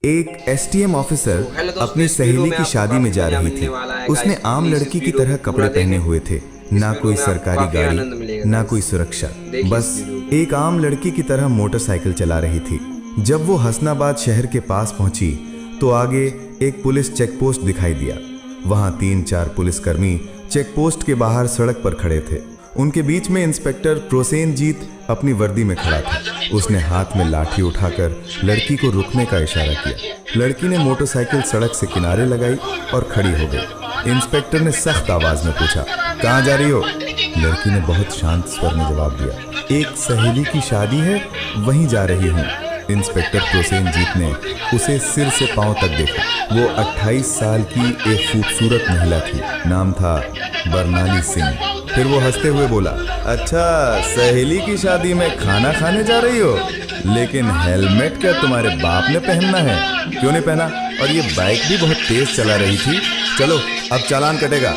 एक STM officer अपनी सहेली की शादी में जा रही थी। उसने आम लड़की की तरह कपड़े पहने हुए थे, ना कोई सरकारी गाड़ी, ना कोई सुरक्षा, बस एक आम लड़की की तरह मोटरसाइकिल चला रही थी। जब वो हसनाबाद शहर के पास पहुंची तो आगे एक पुलिस चेकपोस्ट दिखाई दिया। वहां 3-4 पुलिसकर्मी चेकपोस्ट के बाहर सड़क पर खड़े थे। उनके बीच में इंस्पेक्टर प्रोसेनजीत अपनी वर्दी में खड़ा था। उसने हाथ में लाठी उठाकर लड़की को रुकने का इशारा किया। लड़की ने मोटरसाइकिल सड़क से किनारे लगाई और खड़ी हो गई। इंस्पेक्टर ने सख्त आवाज में पूछा, कहाँ जा रही हो? लड़की ने बहुत शांत स्वर में जवाब दिया, एक सहेली की शादी है, वहीं जा रही हूँ। इंस्पेक्टर प्रोसेनजीत ने उसे सिर से पांव तक देखा। वो 28 साल की एक खूबसूरत महिला थी। नाम था बरनाली सिंह। फिर वो हंसते हुए बोला, अच्छा, सहेली की शादी में खाना खाने जा रही हो? लेकिन हेलमेट क्या तुम्हारे बाप ने पहनना है? क्यों नहीं पहना? और ये बाइक भी बहुत तेज चला रही थी। चलो अब चालान कटेगा।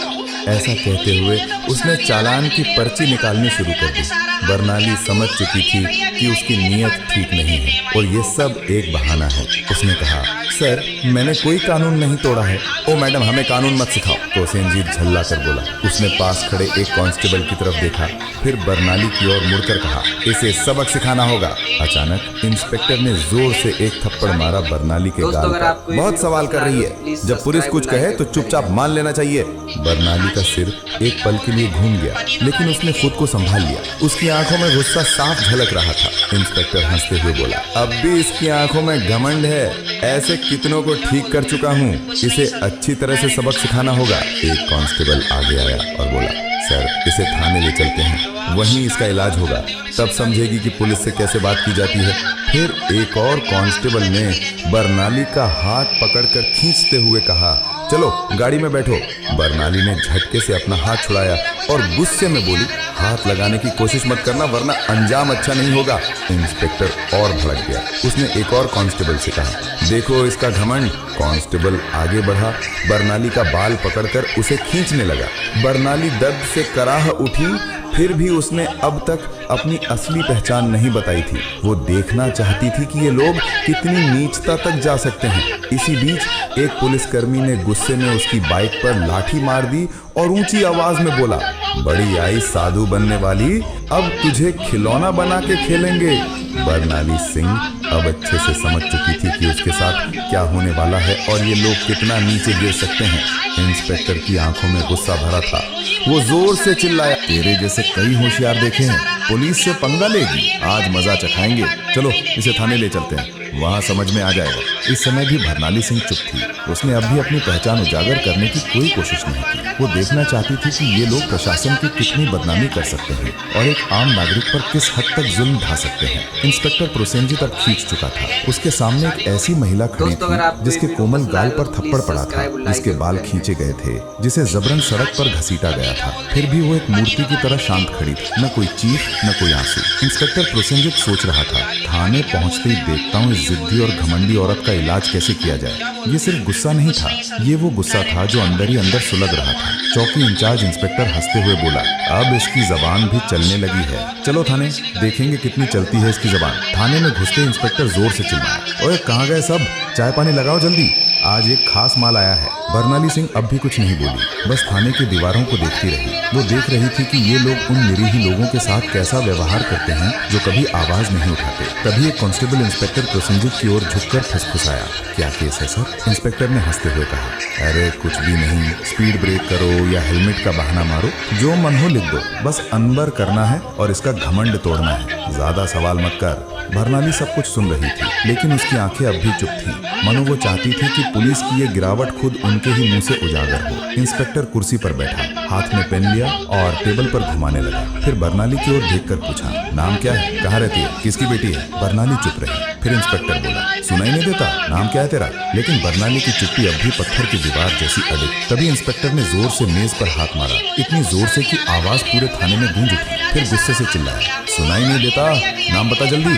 ऐसा कहते हुए उसने चालान की पर्ची निकालनी शुरू कर दी। बरनाली समझ चुकी थी कि उसकी नीयत ठीक नहीं है और ये सब एक बहाना है। उसने कहा, सर, मैंने कोई कानून नहीं तोड़ा है। ओ मैडम, हमें कानून मत सिखाओ, प्रोसेनजीत झल्ला कर बोला। उसने पास खड़े एक कांस्टेबल की तरफ देखा, फिर बरनाली की ओर मुड़कर कहा, इसे सबक सिखाना होगा। अचानक इंस्पेक्टर ने जोर से एक थप्पड़ मारा बरनाली के गाल पर। बहुत सवाल कर रही है, जब पुलिस कुछ कहे तो चुपचाप मान लेना चाहिए। बरनाली का सिर एक पल के लिए घूम गया, लेकिन उसने खुद को संभाल लिया। उसकी आंखों में गुस्सा साफ झलक रहा था। इंस्पेक्टर हंसते हुए बोला, अब भी इसकी आंखों में घमंड है। ऐसे कितनों को ठीक कर चुका हूँ, इसे अच्छी तरह से सबक सिखाना होगा। एक कांस्टेबल आगे आया और बोला, सर, इसे थाने ले चलते हैं, वहीं इसका इलाज होगा, तब समझेगी कि पुलिस से कैसे बात की जाती है। फिर एक और कांस्टेबल ने बरनाली का हाथ पकड़कर खींचते हुए कहा, चलो गाड़ी में बैठो। बरनाली ने झटके से अपना हाथ छुड़ाया और गुस्से में बोली, हाथ लगाने की कोशिश मत करना वरना अंजाम अच्छा नहीं होगा। इंस्पेक्टर और भड़क गया। उसने एक और कांस्टेबल से कहा, देखो इसका घमंड। कांस्टेबल आगे बढ़ा, बरनाली का बाल पकड़कर उसे खींचने लगा। बरनाली दर्द से कराह उठी, फिर भी उसने अब तक अपनी असली पहचान नहीं बताई थी। वो देखना चाहती थी कि ये लोग कितनी नीचता तक जा सकते हैं। इसी बीच एक पुलिसकर्मी ने गुस्से में उसकी बाइक पर लाठी मार दी और ऊंची आवाज में बोला, बड़ी आई साधु बनने वाली, अब तुझे खिलौना बना के खेलेंगे। बरनाली सिंह अब अच्छे से समझ चुकी थी कि उसके साथ क्या होने वाला है और ये लोग कितना नीचे गिर सकते हैं। इंस्पेक्टर की आंखों में गुस्सा भरा था। वो जोर से चिल्लाया, तेरे जैसे कई होशियार देखे हैं, पुलिस से पंगा लेगी, आज मजा चखाएंगे। चलो इसे थाने ले चलते हैं, वहाँ समझ में आ जाएगा। इस समय भी बरनाली सिंह चुप थी। उसने अब भी अपनी पहचान उजागर करने की कोई कोशिश नहीं की। वो देखना चाहती थी कि ये लोग प्रशासन की कितनी बदनामी कर सकते हैं और एक आम नागरिक पर किस हद तक जुल्म ढा सकते हैं। इंस्पेक्टर प्रोसेनजीत अब खींच चुका था। उसके सामने एक ऐसी महिला खड़ी थी जिसके कोमल गाल पर थप्पड़ पड़ा था, जिसके बाल खींचे गए थे, जिसे जबरन सड़क पर घसीटा गया था। फिर भी वो एक मूर्ति की तरह शांत खड़ी थी, न कोई चीख न कोई आंसू। इंस्पेक्टर प्रोसेनजीत सोच रहा था, थाने पहुंचते ही देखता हूँ इस जिद्दी और घमंडी औरत का इलाज कैसे किया जाए। ये सिर्फ गुस्सा नहीं था, ये वो गुस्सा था जो अंदर ही अंदर सुलग रहा था। चौकी इंचार्ज इंस्पेक्टर हंसते हुए बोला, अब इसकी जबान भी चलने लगी है, चलो थाने देखेंगे कितनी चलती है इसकी जबान। थाने में घुसते इंस्पेक्टर जोर से चिल्लाया, ओए कहाँ गए सब, चाय पानी लगाओ जल्दी, आज एक खास माल आया है। बरनाली सिंह अब भी कुछ नहीं बोली, बस थाने की दीवारों को देखती रही। वो देख रही थी कि ये लोग उन निरीह लोगों के साथ कैसा व्यवहार करते हैं जो कभी आवाज नहीं उठाते। तभी एक कांस्टेबल इंस्पेक्टर प्रोसेनजीत की ओर झुककर फुसफुसाया, क्या केस है सर? इंस्पेक्टर ने हंसते हुए कहा, अरे कुछ भी नहीं, स्पीड ब्रेक करो या हेलमेट का बहाना मारो, जो मन हो लिख दो, बस अनबर करना है और इसका घमंड तोड़ना है, ज्यादा सवाल मत कर। बरनाली सब कुछ सुन रही थी, लेकिन उसकी आंखें अब भी चुप थीं। मानो वो चाहती थी कि पुलिस की ये गिरावट खुद उनके ही मुंह से उजागर हो। इंस्पेक्टर कुर्सी पर बैठा, हाथ में पेन लिया और टेबल पर घुमाने लगा। फिर बरनाली की ओर देखकर पूछा, नाम क्या है, कहाँ रहती है, किसकी बेटी है? बरनाली चुप रही। फिर इंस्पेक्टर बोला, सुनाई नहीं देता, नाम क्या है तेरा? लेकिन बरनाली की चुप्पी अब भी पत्थर की दीवार जैसी अड़ी। तभी इंस्पेक्टर ने जोर से मेज पर हाथ मारा, इतनी जोर से कि आवाज पूरे थाने में गूंज उठी। फिर गुस्से से चिल्लाया, सुनाई नहीं देता, नाम बता जल्दी।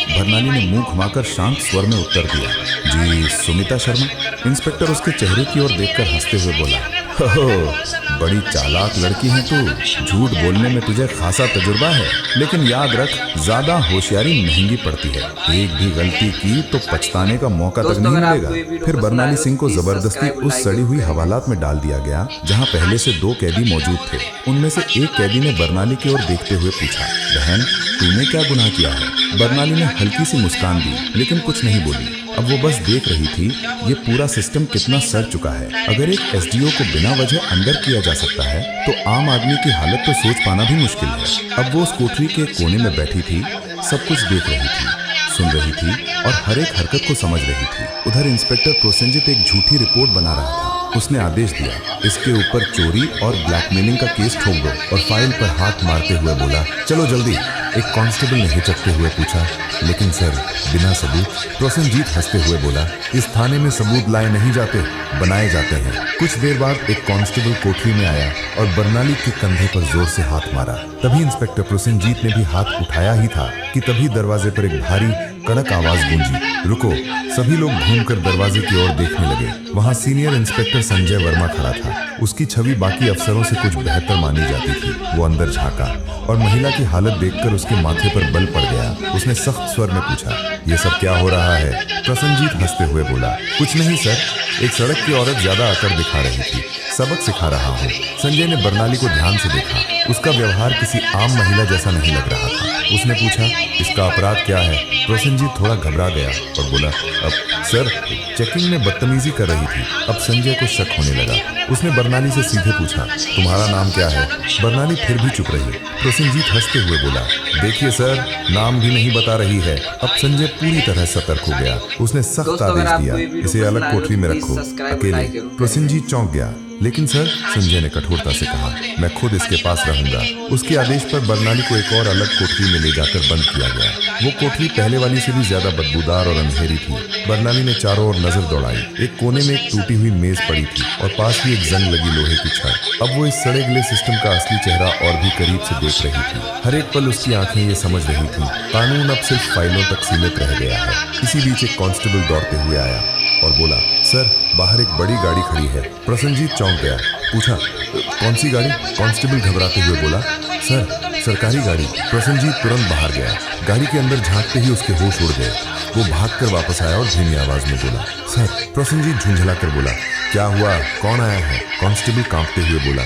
बरनाली ने मुंह घुमाकर शांत स्वर में उत्तर दिया, जी सुमिता शर्मा। इंस्पेक्टर उसके चेहरे की ओर देखकर हंसते हुए बोला, बड़ी चालाक लड़की है तू, झूठ बोलने में तुझे खासा तजुर्बा है, लेकिन याद रख ज्यादा होशियारी महंगी पड़ती है। एक भी गलती की तो पछताने का मौका तक नहीं मिलेगा। फिर बरनाली सिंह को जबरदस्ती उस सड़ी हुई हवालात में डाल दिया गया जहां पहले से 2 कैदी मौजूद थे। उनमें से एक कैदी ने बरनाली की ओर देखते हुए पूछा, बहन तूने क्या गुनाह किया है? बरनाली ने हल्की सी मुस्कान दी लेकिन कुछ नहीं बोली। अब वो बस देख रही थी ये पूरा सिस्टम कितना सड़ चुका है। अगर एक एसडीओ को बिना वजह अंदर किया जा सकता है तो आम आदमी की हालत तो सोच पाना भी मुश्किल है। अब वो उस कोठरी के कोने में बैठी थी, सब कुछ देख रही थी, सुन रही थी और हर एक हरकत को समझ रही थी। उधर इंस्पेक्टर प्रोसेनजीत एक झूठी रिपोर्ट बना रहा था। उसने आदेश दिया, इसके ऊपर चोरी और ब्लैकमेलिंग का केस ठोक दो, और फाइल पर हाथ मारते हुए बोला, चलो जल्दी। एक कांस्टेबल ने हिचकते हुए पूछा, लेकिन सर बिना सबूत? प्रोसेनजीत हंसते हुए बोला, इस थाने में सबूत लाए नहीं जाते, बनाए जाते हैं। कुछ देर बाद एक कांस्टेबल कोठरी में आया और बरनाली के कंधे पर जोर से हाथ मारा। तभी इंस्पेक्टर प्रोसेनजीत ने भी हाथ उठाया ही था कि तभी दरवाजे पर एक भारी कड़क आवाज गूंजी, रुको। सभी लोग घूमकर दरवाजे की ओर देखने लगे। वहां सीनियर इंस्पेक्टर संजय वर्मा खड़ा था। उसकी छवि बाकी अफसरों से कुछ बेहतर मानी जाती थी। वो अंदर झांका और महिला की हालत देखकर उसके माथे पर बल पड़ गया। उसने सख्त स्वर में पूछा, ये सब क्या हो रहा है? प्रोसेनजीत हंसते हुए बोला, कुछ नहीं सर, एक सड़क की औरत ज्यादा अकड़ दिखा रही थी, सबक सिखा रहा हूँ। संजय ने बरनाली को ध्यान से देखा। उसका व्यवहार किसी आम महिला जैसा नहीं लग रहा था। उसने पूछा, इसका अपराध क्या है? प्रोसेनजीत थोड़ा घबरा गया और बोला, अब सर चेकिंग में बदतमीजी कर रही थी। अब संजय को शक होने लगा। उसने बरनाली से सीधे पूछा, तुम्हारा नाम क्या है? बरनाली फिर भी चुप रही। प्रोसेनजीत हंसते हुए बोला, देखिए सर, नाम भी नहीं बता रही है। अब संजय पूरी तरह सतर्क हो गया। उसने सख्त आदेश दिया, इसे अलग कोठरी में रखो, अकेले। प्रोसेनजीत चौंक गया, लेकिन सर, संजय ने कठोरता से कहा, मैं खुद इसके पास रहूंगा। उसके आदेश पर बरनाली को एक और अलग कोठरी में ले जाकर बंद किया गया। वो कोठरी पहले वाली से भी ज्यादा बदबूदार और अंधेरी थी। बरनाली ने चारों ओर नजर दौड़ाई। एक कोने में एक टूटी हुई मेज पड़ी थी और पास ही एक जंग लगी लोहे की छड़। अब वो इस सड़े गले सिस्टम का असली चेहरा और भी करीब से देख रही थी। हर एक पल उसकी आंखें ये समझ रही थी, कानून अब सिर्फ फाइलों तक सीमित रह गया है। इसी बीच एक कांस्टेबल दौड़ते हुए आया और बोला, सर बाहर एक बड़ी गाड़ी खड़ी है। प्रोसेनजीत चौंक गया, पूछा, कौन सी गाड़ी? कांस्टेबल घबराते हुए बोला, सर सरकारी गाड़ी। प्रोसेनजीत तुरंत बाहर गया। गाड़ी के अंदर झांकते ही उसके होश उड़ गए। वो भागकर वापस आया और धीमी आवाज में बोला, सर। प्रोसेनजीत झुंझलाकर बोला, क्या हुआ, कौन आया है? कांस्टेबल कांपते हुए बोला,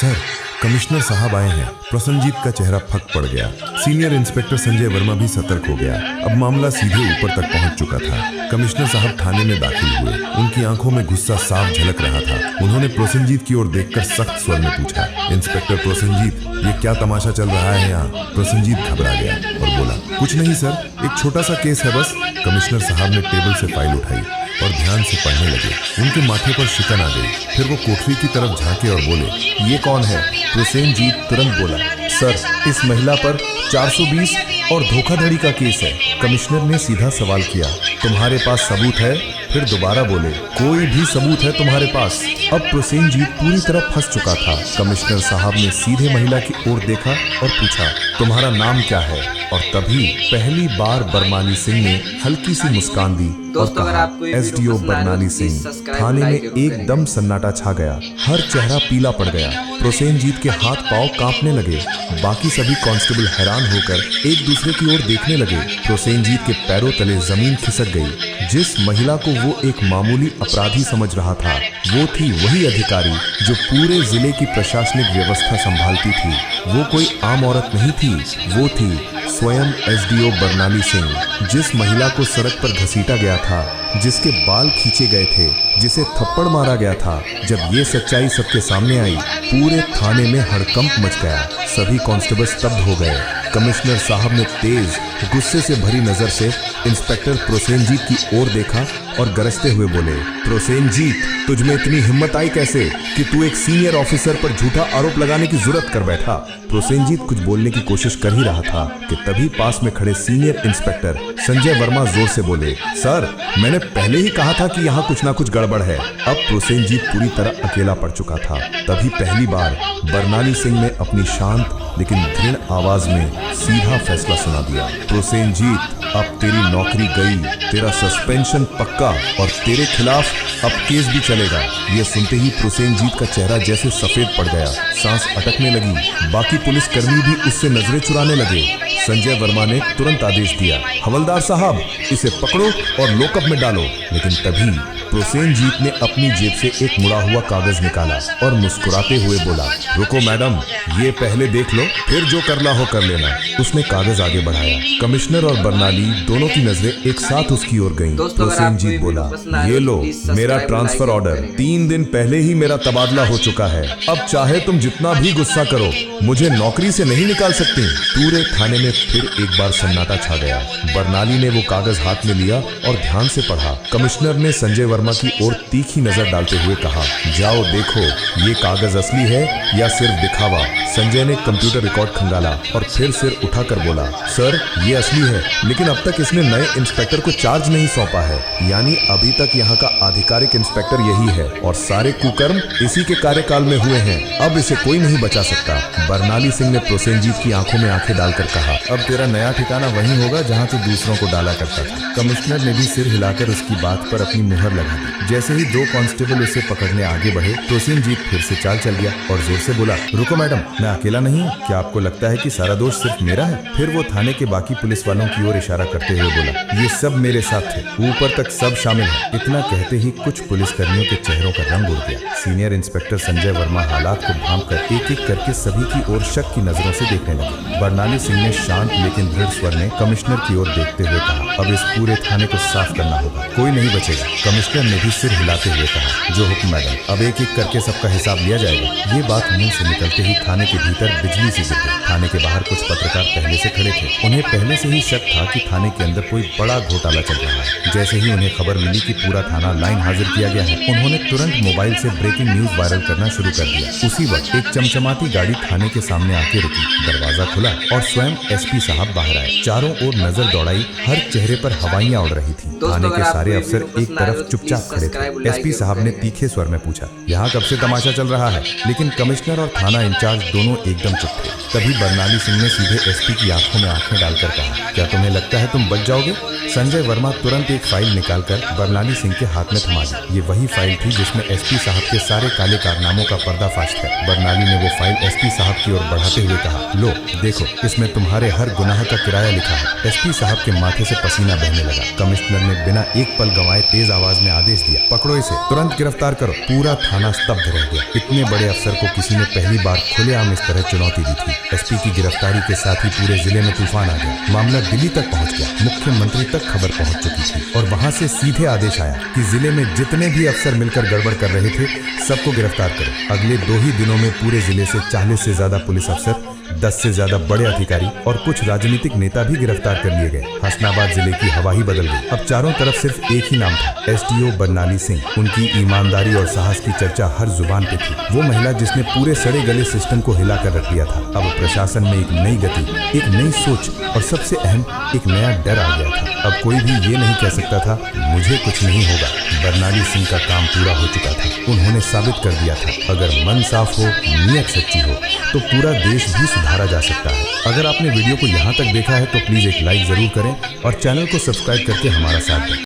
सर कमिश्नर साहब आए हैं। प्रोसेनजीत का चेहरा फक पड़ गया। सीनियर इंस्पेक्टर संजय वर्मा भी सतर्क हो गया। अब मामला सीधे ऊपर तक पहुंच चुका था। कमिश्नर साहब थाने में दाखिल हुए। उनकी आंखों में गुस्सा साफ झलक रहा था। उन्होंने प्रोसेनजीत की ओर देखकर सख्त स्वर में पूछा, इंस्पेक्टर प्रोसेनजीत, ये क्या तमाशा चल रहा है यहाँ? प्रोसेनजीत घबरा गया और बोला, कुछ नहीं सर, एक छोटा सा केस है बस। कमिश्नर साहब ने टेबल से फाइल उठाई और ध्यान से पढ़ने लगे। उनके माथे पर शिकन आ गई। फिर वो कोठरी की तरफ झांके और बोले, ये कौन है? प्रोसेनजीत तुरंत बोला, सर इस महिला पर 420 और धोखाधड़ी का केस है। कमिश्नर ने सीधा सवाल किया, तुम्हारे पास सबूत है? फिर दोबारा बोले, कोई भी सबूत है तुम्हारे पास? अब प्रोसेनजीत पूरी तरह फंस चुका था। कमिश्नर साहब ने सीधे महिला की ओर देखा और पूछा, तुम्हारा नाम क्या है? और तभी पहली बार बरनाली सिंह ने हल्की सी मुस्कान दी और कहा, एसडीओ बरनाली सिंह। थाने में एकदम सन्नाटा छा गया। हर चेहरा पीला पड़ गया। प्रोसेनजीत के हाथ पांव कांपने लगे। बाकी सभी कांस्टेबल हैरान होकर एक दूसरे की ओर देखने लगे। प्रोसेनजीत के पैरों तले जमीन खिसक गई। जिस महिला को वो एक मामूली अपराधी समझ रहा था, वो थी वही अधिकारी जो पूरे जिले की प्रशासनिक व्यवस्था संभालती थी। वो कोई आम औरत नहीं थी, वो थी स्वयं एसडीओ बरनाली सिंह। जिस महिला को सड़क पर घसीटा गया था, जिसके बाल खींचे गए थे, जिसे थप्पड़ मारा गया था, जब ये सच्चाई सबके सामने आई, पूरे थाने में हड़कंप मच गया। सभी कांस्टेबल स्तब्ध हो गए। कमिश्नर साहब ने तेज गुस्से से भरी नजर से इंस्पेक्टर प्रोसेनजीत की ओर देखा और गरजते हुए बोले, प्रोसेनजीत, तुझ में इतनी हिम्मत आई कैसे कि तू एक सीनियर ऑफिसर पर झूठा आरोप लगाने की जुर्रत कर बैठा? प्रोसेनजीत कुछ बोलने की कोशिश कर ही रहा था कि तभी पास में खड़े सीनियर इंस्पेक्टर संजय वर्मा जोर से बोले, सर मैंने पहले ही कहा था कि यहाँ कुछ ना कुछ गड़बड़ है। अब प्रोसेनजीत पूरी तरह अकेला पड़ चुका था। तभी पहली बार बरनाली सिंह ने अपनी शांत लेकिन दृढ़ आवाज में सीधा फैसला सुना दिया। प्रोसेनजीत, अब तेरी नौकरी गई, तेरा सस्पेंशन पक्का और तेरे खिलाफ अब केस भी चलेगा। ये सुनते ही प्रोसेनजीत का चेहरा जैसे सफेद पड़ गया, सांस अटकने लगी। बाकी पुलिसकर्मी भी उससे नजरें चुराने लगे। संजय वर्मा ने तुरंत आदेश दिया, हवलदार साहब इसे पकड़ो और लॉकअप में डालो। लेकिन तभी प्रोसेनजीत ने अपनी जेब से एक मुड़ा हुआ कागज निकाला और मुस्कुराते हुए बोला, रुको मैडम, ये पहले देख लो, फिर जो करना हो कर लेना। उसने कागज आगे बढ़ाया। कमिश्नर और बरनाली दोनों की नजरें एक साथ उसकी ओर गईं। प्रोसेनजीत बोला, ये लो मेरा ट्रांसफर ऑर्डर। 3 दिन पहले ही मेरा तबादला हो चुका है। अब चाहे तुम जितना भी गुस्सा करो, मुझे नौकरी से नहीं निकाल सकती। पूरे थाने में फिर एक बार सन्नाटा छा गया। बरनाली ने वो कागज हाथ में लिया और ध्यान से पढ़ा। कमिश्नर ने संजय वर्मा की ओर तीखी नजर डालते हुए कहा, जाओ देखो ये कागज असली है या सिर्फ दिखावा। संजय ने कंप्यूटर रिकॉर्ड खंगाला और फिर सिर उठाकर बोला, सर ये असली है, लेकिन अब तक इसने नए इंस्पेक्टर को चार्ज नहीं सौंपा है। यानी अभी तक यहाँ का आधिकारिक इंस्पेक्टर यही है और सारे कुकर्म इसी के कार्यकाल में हुए हैं। अब इसे कोई नहीं बचा सकता। बरनाली सिंह ने प्रोसेनजीत की आंखों में आंखें डालकर कहा, अब तेरा नया ठिकाना वहीं होगा जहाँ तू दूसरों को डाला करता था। कमिश्नर ने भी सिर हिलाकर उसकी बात पर अपनी मुहर लगा दी। जैसे ही 2 कांस्टेबल उसे पकड़ने आगे बढ़े, प्रोसेनजीत फिर से चाल चल गया और जोर से बोला, रुको मैडम, मैं अकेला नहीं। क्या आपको लगता है कि सारा दोष सिर्फ मेरा है? फिर वो थाने के बाकी पुलिस वालों की ओर इशारा करते हुए बोला, ये सब मेरे साथ थे, ऊपर तक सब शामिल है। इतना कहते ही कुछ पुलिसकर्मियों के चेहरों का रंग उड़ गया। सीनियर इंस्पेक्टर संजय वर्मा हालात को भांपकर एक एक करके सभी की ओर शक की नजरों से देखने लगे। बरनाली सिंह ने शांत लेकिन दृढ़ स्वर में कमिश्नर की ओर देखते हुए कहा, अब इस पूरे थाने को साफ करना होगा, कोई नहीं बचेगा। कमिश्नर ने भी सिर हिलाते हुए कहा, जो हुक्म मैडम, अब एक एक करके सबका हिसाब लिया जाएगा। ये बात मुंह से निकलते ही थाने के भीतर बिजली सी गिर गई। थाने के बाहर कुछ पत्रकार पहले से खड़े थे। उन्हें पहले से ही शक था कि थाने के अंदर कोई बड़ा घोटाला चल रहा है। जैसे ही उन्हें खबर मिली कि पूरा थाना लाइन हाजिर किया गया है, उन्होंने तुरंत मोबाइल से ब्रेकिंग न्यूज वायरल करना शुरू कर दिया। उसी वक्त एक चमचमाती गाड़ी थाने के सामने आके रुकी। दरवाजा खुला और स्वयं एसपी साहब बाहर आए। चारों ओर नजर दौड़ाई, हर चेहरे पर हवाइयां उड़ रही थी। थाने के सारे अफसर एक तरफ चुपचाप खड़े थे। एसपी साहब ने तीखे स्वर में पूछा, यहाँ कब से तमाशा चल रहा है? लेकिन कमिश्नर और थाना इंचार्ज दोनों एकदम चुप थे। तभी बरनाली सिंह ने सीधे एसपी की आंखों में आंखें डालकर कहा, क्या तुम्हें लगता है तुम बच जाओगे? संजय वर्मा तुरंत एक फाइल निकालकर बरनाली सिंह के हाथ में थमा दी। ये वही फाइल थी जिसमें एसपी साहब के सारे काले कारनामों का पर्दाफाश था। बरनाली ने वो फाइल एसपी साहब की ओर बढ़ाते हुए कहा, लो देखो, इसमें तुम्हारे हर गुनाह का किराया लिखा है। एसपी साहब के माथे से पसीना बहने लगा। कमिश्नर ने बिना एक पल गंवाए तेज आवाज में आदेश दिया, पकड़ो इसे, तुरंत गिरफ्तार करो। पूरा थाना स्तब्ध रह गया। इतने बड़े अफसर को किसी ने पहली बार खुलेआम इस तरह चुनौती दी थी। एसपी की गिरफ्तारी के साथ ही पूरे जिले में तूफान आ गया। मामला दिल्ली तक पहुंच गया। मुख्यमंत्री तक खबर पहुंच चुकी थी और वहां से सीधे आदेश आया कि जिले में जितने भी अफसर मिलकर गड़बड़ कर रहे थे, सबको गिरफ्तार करो। अगले 2 ही दिनों में पूरे जिले से 40 से ज्यादा पुलिस अफसर, 10 से ज्यादा बड़े अधिकारी और कुछ राजनीतिक नेता भी गिरफ्तार कर लिए गए। हसनाबाद जिले की हवा ही बदल गई। अब चारों तरफ सिर्फ एक ही नाम था, एसडीओ बरनाली सिंह। उनकी ईमानदारी और साहस की चर्चा हर जुबान पे थी। वो महिला जिसने पूरे सड़े गले सिस्टम को हिलाकर रख दिया था। अब प्रशासन में एक नई गति, एक नई सोच और सबसे अहम एक नया डर आ गया था। अब कोई भी ये नहीं कह सकता था मुझे कुछ नहीं होगा। बरनाली सिंह का काम पूरा हो चुका था। उन्होंने साबित कर दिया था, अगर मन साफ हो, नीयत सच्ची हो, तो पूरा देश भी सुधारा जा सकता है। अगर आपने वीडियो को यहाँ तक देखा है तो प्लीज एक लाइक जरूर करें और चैनल को सब्सक्राइब करके हमारा साथ दें।